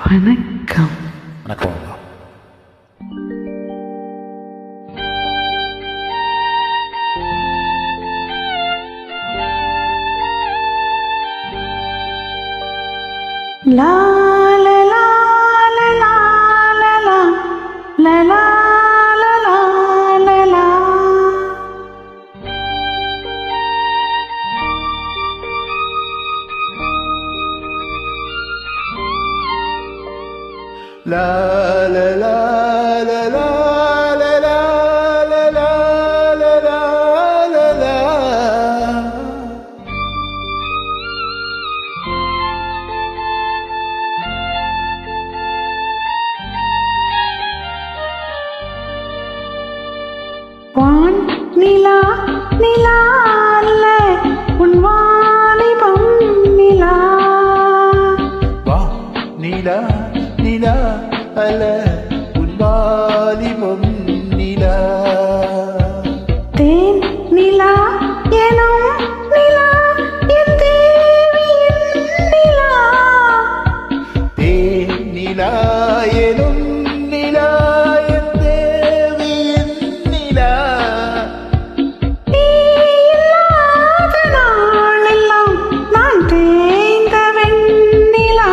வணக்கம். வணக்கம். லா லா லா லா லா லா லா லா லா லா லா. La la la la la la la la la la la la. வான் நிலா நிலா அல்ல உன் வாலிபம் நிலா. வா நிலா நிலா அல்ல உன் வாலிபம் நிலா. தேன் நிலா எனும் நிலா என் தேவியின் நிலா. தேன் நிலா எனும் நிலா என் தேவியின் நிலா. நீ இல்லாத நாளெல்லாம் நான் தேய்ந்த வெண்ணிலா.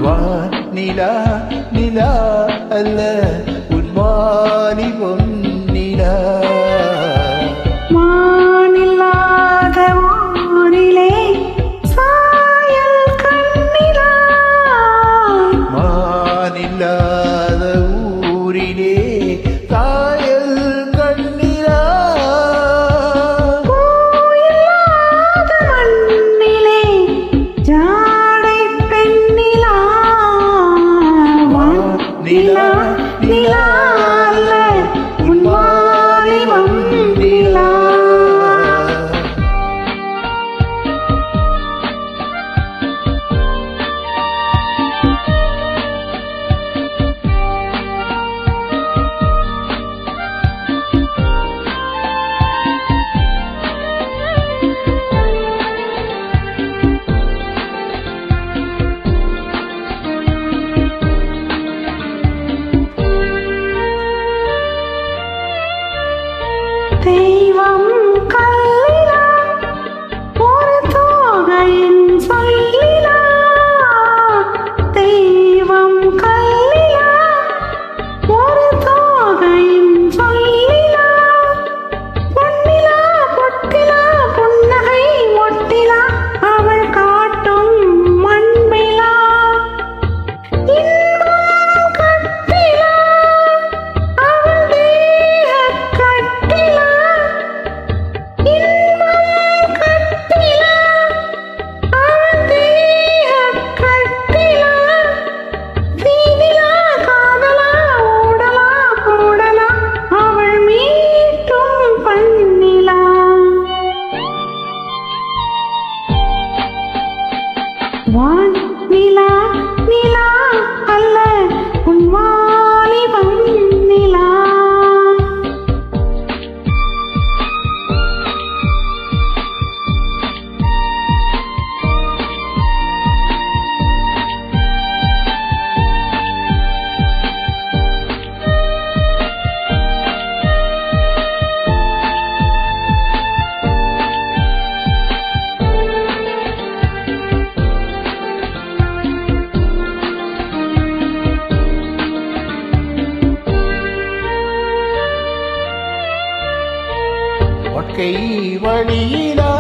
வான் நிலா நிலா அல்ல உன் வாலிபம் நிலா. மானில்லாத ஊரிலே சாயல் கண்ணிலா. மானில்லாத ஊரிலே காயல் கண்ணிலா. பூயில்லாத மண்ணிலே ஜாடை பெண்ணிலா. வான் நிலா நிலா அல்ல உன் வாலிபம் நிலா. தெய்வம் கல்லிலா ஒரு தோகையின் சொல்லிலா. தெய்வம் கல்லிலா ஒரு தோகையின் சொல்லிலா. பொன்னிலா பொட்டிலா புன்னகை ஒட்டிலா அவள் காட்டும் மண்பிலா. இன்பம் கட்டிலா அவள் தேகக் கட்டிலா. இன்பம் கட்டிலா அவள் தேகக் கட்டிலா. தீதிலா காதலா ஓடலா போடலா அவள் மீட்டும் பண்ணிலா. வான் நிலா நிலா அல்ல உன் வாலிபம் நிலா. வாழ்க்கை வழியிலா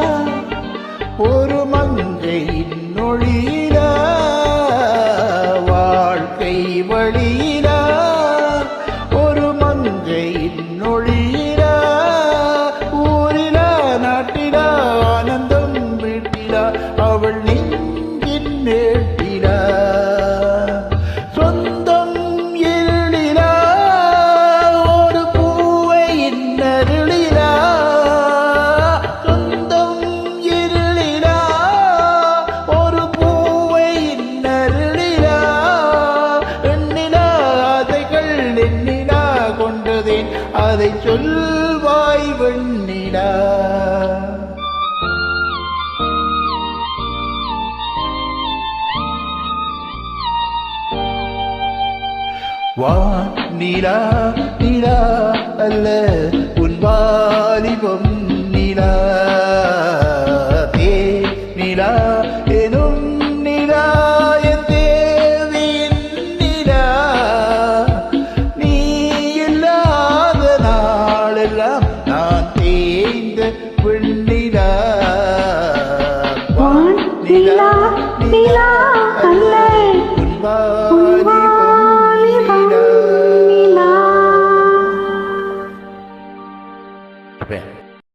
ஒரு மங்கையின் நொழியிலா. வாழ்க்கை வழியிலா ஒரு மங்கையின் நொழியிலா. ஊரிலா நாட்டிலா ஆனந்தம் வீட்டிலா அவள் நெஞ்சின் நேட்டிலா. சொந்தம் இருளிலா ஒரு பூவை இன்னருளிலா. சொந்தம் இருளிலா ஒரு பூவை இன்னருளிலா. எண்ணிலா ஆசைகள் எண்ணிலா கொண்டதேன் அதை சொல்வாய் வெண்ணிலா. வான் நிலா நிலா அல்ல உன் வாலிபம் நிலா தேன் நிலா எனும் நிலா என் தேவியின் நிலா நீ இல்லாத நாளெல்லாம் நான் தேய்ந்த வெண்ணிலா வான் நிலா நிலா அல்ல உன்